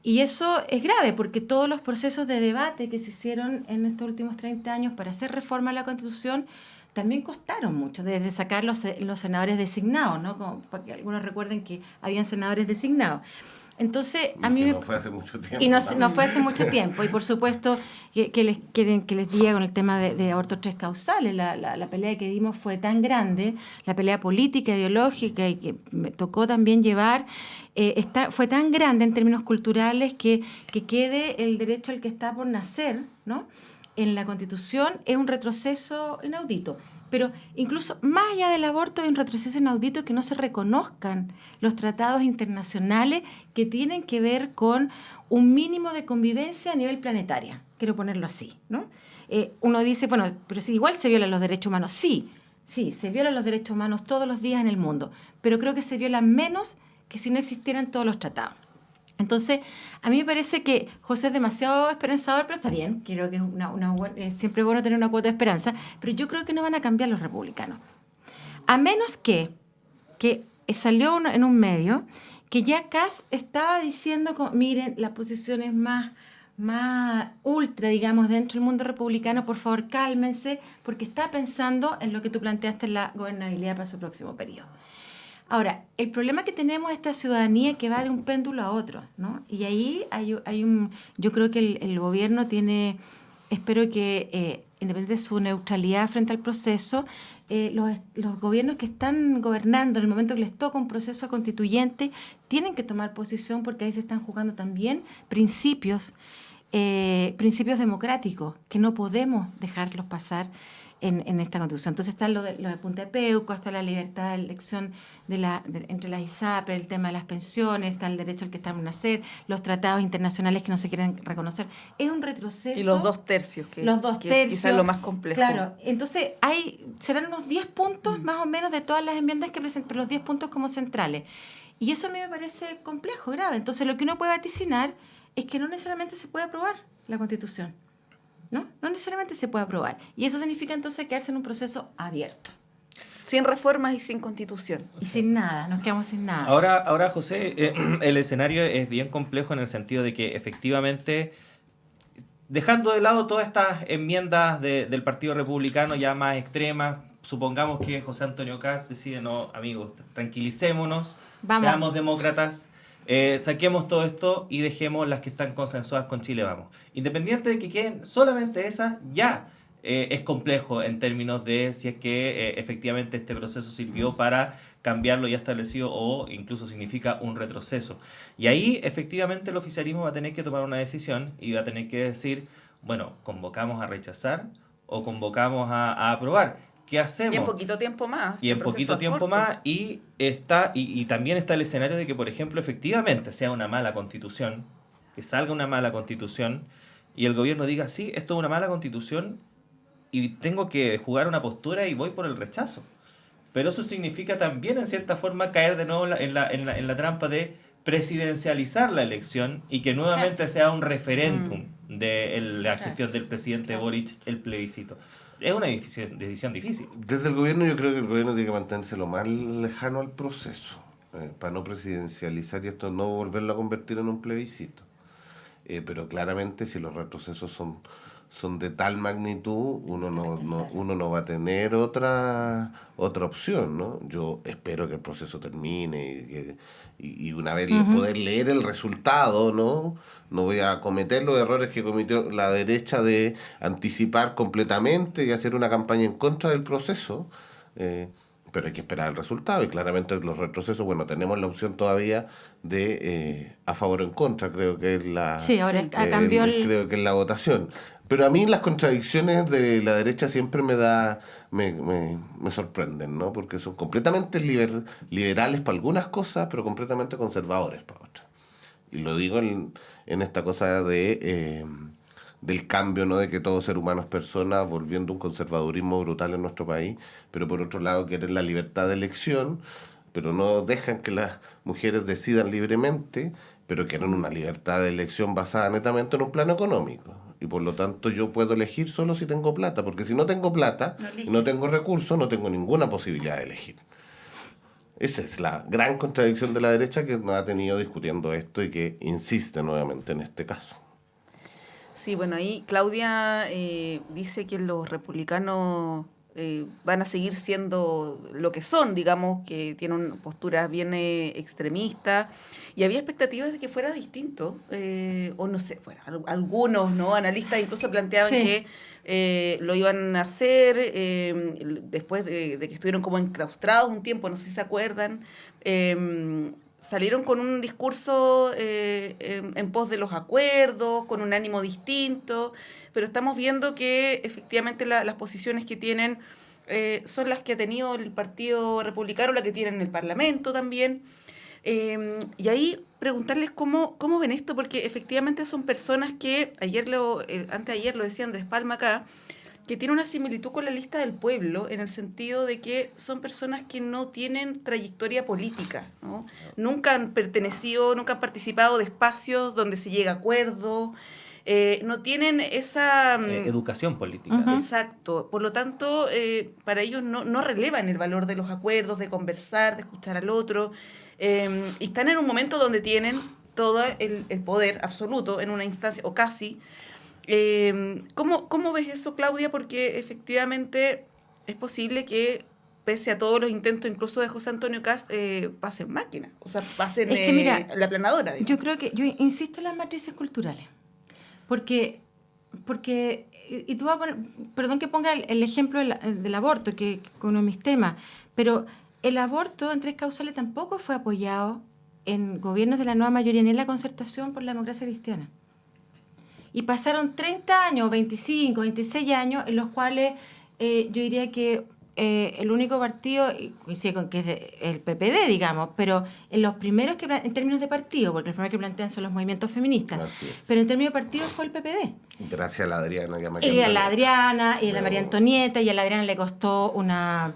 Y eso es grave, porque todos los procesos de debate que se hicieron en estos últimos 30 años para hacer reforma a la Constitución también costaron mucho, desde sacar los senadores designados, ¿no? Como para que algunos recuerden que habían senadores designados. Entonces, a mí no fue hace mucho tiempo. Y no fue hace mucho tiempo. Y por supuesto, que les quieren que les diga con el tema de abortos 3 causales. La pelea que dimos fue tan grande, la pelea política, ideológica, y que me tocó también llevar, fue tan grande en términos culturales que quede el derecho al que está por nacer, ¿no?, en la Constitución, es un retroceso inaudito. Pero incluso más allá del aborto hay un retroceso inaudito, que no se reconozcan los tratados internacionales que tienen que ver con un mínimo de convivencia a nivel planetario. Quiero ponerlo así, ¿no? Uno dice, bueno, pero si igual se violan los derechos humanos. Sí, se violan los derechos humanos todos los días en el mundo, pero creo que se violan menos que si no existieran todos los tratados. Entonces, a mí me parece que José es demasiado esperanzador, pero está bien, creo que es siempre bueno tener una cuota de esperanza, pero yo creo que no van a cambiar los republicanos. A menos que salió en un medio que ya Kast estaba diciendo, miren, la posición es más ultra, digamos, dentro del mundo republicano, por favor cálmense, porque está pensando en lo que tú planteaste en la gobernabilidad para su próximo periodo. Ahora, el problema que tenemos es esta ciudadanía que va de un péndulo a otro, ¿no? Y ahí yo creo que el gobierno tiene, espero que, independientemente de su neutralidad frente al proceso, los gobiernos que están gobernando en el momento que les toca un proceso constituyente tienen que tomar posición, porque ahí se están jugando también principios democráticos que no podemos dejarlos pasar en esta Constitución. Entonces está lo de Punta de Peuco, está la libertad de elección entre las ISAPRE, el tema de las pensiones, está el derecho al que está en nacer, los tratados internacionales que no se quieren reconocer. Es un retroceso. Y los 2 tercios, que quizás es lo más complejo. Claro, entonces serán unos 10 puntos más o menos de todas las enmiendas que presentan, los 10 puntos como centrales. Y eso a mí me parece complejo, grave. Entonces lo que uno puede vaticinar es que no necesariamente se puede aprobar la Constitución. No necesariamente se puede aprobar. Y eso significa entonces quedarse en un proceso abierto. Sin reformas y sin Constitución. Y sin nada, nos quedamos sin nada. Ahora José, el escenario es bien complejo en el sentido de que efectivamente, dejando de lado todas estas enmiendas del Partido Republicano ya más extremas, supongamos que José Antonio Kast decide, no, amigos, tranquilicémonos, seamos demócratas, saquemos todo esto y dejemos las que están consensuadas con Chile Vamos. Independiente de que queden solamente esas, ya es complejo en términos de si es que efectivamente este proceso sirvió para cambiar lo ya establecido o incluso significa un retroceso. Y ahí efectivamente el oficialismo va a tener que tomar una decisión y va a tener que decir, bueno, ¿convocamos a rechazar o convocamos a aprobar? ¿Qué hacemos? Y en poquito tiempo más. Y en poquito tiempo más, y también está el escenario de que, por ejemplo, efectivamente sea una mala constitución, que salga una mala constitución, y el gobierno diga, sí, esto es una mala constitución, y tengo que jugar una postura y voy por el rechazo. Pero eso significa también, en cierta forma, caer de nuevo en la trampa de presidencializar la elección y que nuevamente sea un referéndum de la gestión del presidente Boric, el plebiscito. Es una decisión difícil. Desde el gobierno yo creo que el gobierno tiene que mantenerse lo más lejano al proceso, para no presidencializar y esto no volverlo a convertir en un plebiscito. Pero claramente si los retrocesos son de tal magnitud, uno no va a tener otra opción, ¿no? Yo espero que el proceso termine y una vez poder leer el resultado, ¿no? No voy a cometer los errores que cometió la derecha de anticipar completamente y hacer una campaña en contra del proceso, pero hay que esperar el resultado y claramente los retrocesos, bueno, tenemos la opción todavía de a favor o en contra, creo que es la creo que es la votación. Pero a mí las contradicciones de la derecha siempre me sorprenden, ¿no? Porque son completamente liberales para algunas cosas, pero completamente conservadores para otras. Y lo digo en esta cosa del cambio, ¿no? De que todo ser humano es persona, volviendo un conservadurismo brutal en nuestro país, pero por otro lado quieren la libertad de elección, pero no dejan que las mujeres decidan libremente, pero quieren una libertad de elección basada netamente en un plano económico. Y por lo tanto yo puedo elegir solo si tengo plata, porque si no tengo plata, no tengo recursos, no tengo ninguna posibilidad de elegir. Esa es la gran contradicción de la derecha que nos ha tenido discutiendo esto y que insiste nuevamente en este caso. Sí, bueno, ahí Claudia dice que los republicanos van a seguir siendo lo que son, digamos, que tienen posturas bien extremistas, y había expectativas de que fuera distinto, o no sé, bueno, algunos analistas incluso planteaban que lo iban a hacer después de que estuvieron como enclaustrados un tiempo, no sé si se acuerdan, salieron con un discurso en pos de los acuerdos, con un ánimo distinto, pero estamos viendo que efectivamente las posiciones que tienen son las que ha tenido el Partido Republicano, la que tienen en el Parlamento también. Y ahí preguntarles cómo ven esto, porque efectivamente son personas que, anteayer lo decía Andrés Palma acá, que tiene una similitud con la lista del pueblo, en el sentido de que son personas que no tienen trayectoria política, ¿no? Nunca han pertenecido, nunca han participado de espacios donde se llega a acuerdos, no tienen esa... educación política. Exacto. Por lo tanto, para ellos no relevan el valor de los acuerdos, de conversar, de escuchar al otro, y están en un momento donde tienen todo el poder absoluto en una instancia, o casi. ¿Cómo ves eso, Claudia? Porque efectivamente es posible que, pese a todos los intentos, incluso de José Antonio Kast, pasen máquina, o sea, pasen la aplanadora. Digamos. Yo creo que, yo insisto en las matrices culturales, porque y tú vas a poner, perdón que ponga el ejemplo del aborto, que uno de mis temas, pero el aborto en 3 causales tampoco fue apoyado en gobiernos de la nueva mayoría ni en la concertación por la democracia cristiana. Y pasaron 30 años, 25, 26 años, en los cuales yo diría que el único partido, y coincide con que es el PPD, digamos, pero en los primeros que en términos de partido, porque los primeros que plantean son los movimientos feministas, pero en términos de partido fue el PPD. Gracias a la Adriana y a María Y a la Antonieta. Adriana, y a la María Antonieta, y a la Adriana le costó una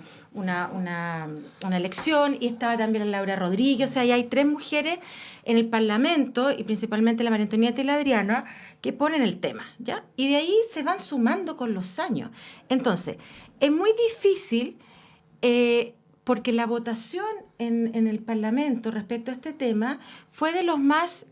elección, y estaba también la Laura Rodríguez, o sea, ya hay 3 mujeres en el Parlamento, y principalmente la María Antonieta y la Adriana, que ponen el tema, ¿ya? Y de ahí se van sumando con los años. Entonces, es muy difícil, porque la votación en el Parlamento respecto a este tema fue de los más,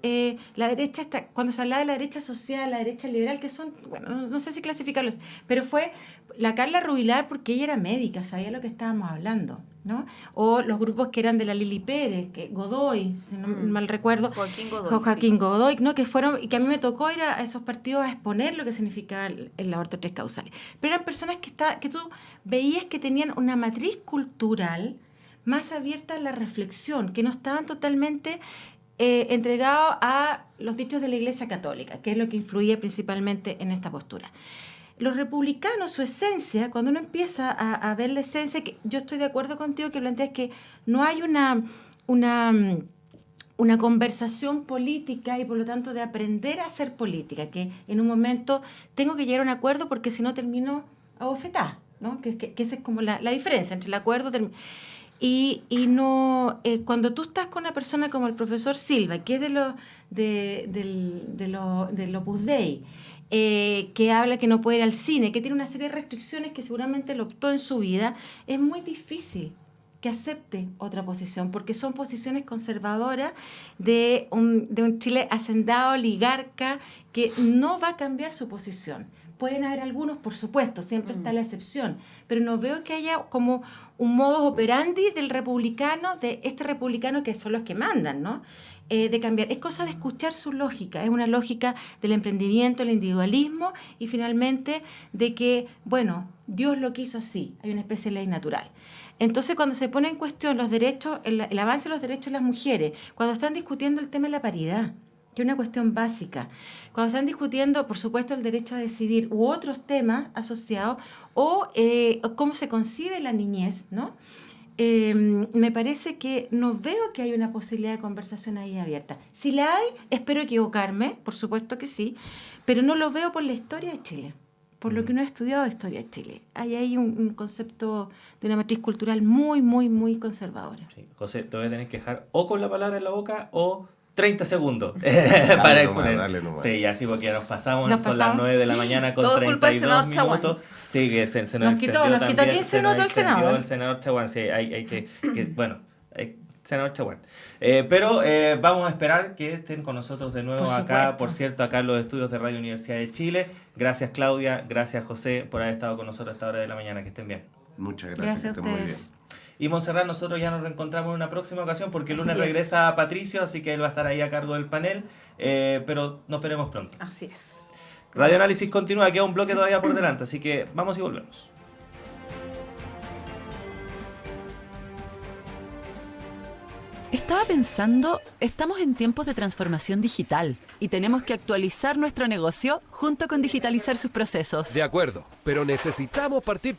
la derecha, cuando se hablaba de la derecha social, la derecha liberal, que son, bueno, no sé si clasificarlos, pero fue la Carla Rubilar porque ella era médica, sabía lo que estábamos hablando, ¿no? O los grupos que eran de la Lili Pérez, Godoy, si no mal recuerdo, Joaquín Godoy, ¿no? Que fueron, y que a mí me tocó ir a esos partidos a exponer lo que significaba el aborto 3 causales. Pero eran personas que tú veías que tenían una matriz cultural más abierta a la reflexión, que no estaban totalmente entregados a los dichos de la Iglesia Católica, que es lo que influía principalmente en esta postura. Los republicanos, su esencia, cuando uno empieza a ver la esencia, que yo estoy de acuerdo contigo que planteas que no hay una conversación política y por lo tanto de aprender a hacer política, que en un momento tengo que llegar a un acuerdo porque si no termino a bofetadas, ¿no? Que esa es como la diferencia entre el acuerdo y no cuando tú estás con una persona como el profesor Silva, que es del Opus Dei, que habla que no puede ir al cine, que tiene una serie de restricciones que seguramente lo optó en su vida, es muy difícil que acepte otra posición, porque son posiciones conservadoras de un Chile hacendado, oligarca, que no va a cambiar su posición. Pueden haber algunos, por supuesto, siempre está la excepción, pero no veo que haya como un modus operandi del republicano, de este republicano que son los que mandan, ¿no? De cambiar. Es cosa de escuchar su lógica, es una lógica del emprendimiento, el individualismo y finalmente de que, bueno, Dios lo quiso así, hay una especie de ley natural. Entonces, cuando se pone en cuestión los derechos, el avance de los derechos de las mujeres, cuando están discutiendo el tema de la paridad, que es una cuestión básica, cuando están discutiendo, por supuesto, el derecho a decidir u otros temas asociados, o cómo se concibe la niñez, ¿no? Me parece que no veo que hay una posibilidad de conversación ahí abierta. Si la hay, espero equivocarme, por supuesto que sí, pero no lo veo por la historia de Chile, por lo que uno ha estudiado de historia de Chile. Hay un concepto de una matriz cultural muy, muy, muy conservadora. Sí. José, te voy a tener que dejar o con la palabra en la boca o 30 segundos Dale para nomás, exponer. dale nomás. Sí, así porque ya nos pasamos, Nos son pasamos. las 9 de la mañana con Todo culpa del 32 senador Chaguán. minutos. Sí, que se Nos nos quitó extendió 15 también, minutos se nos el extendió senador. el senador Chaguán, sí, hay que bueno, senador Chaguán. Pero vamos a esperar que estén con nosotros de nuevo Por acá, supuesto. por cierto, acá en los estudios de Radio Universidad de Chile. Gracias Claudia, gracias José por haber estado con nosotros a esta hora de la mañana, que estén bien. Muchas gracias, Gracias que a estén muy bien. ustedes. Y Montserrat, nosotros ya nos reencontramos en una próxima ocasión porque el lunes Así es. regresa Patricio, así que él va a estar ahí a cargo del panel, pero nos veremos pronto. Así es. Radio Análisis continúa, queda un bloque todavía por delante, así que vamos y volvemos. Estaba pensando, estamos en tiempos de transformación digital y tenemos que actualizar nuestro negocio junto con digitalizar sus procesos. De acuerdo, pero necesitamos partir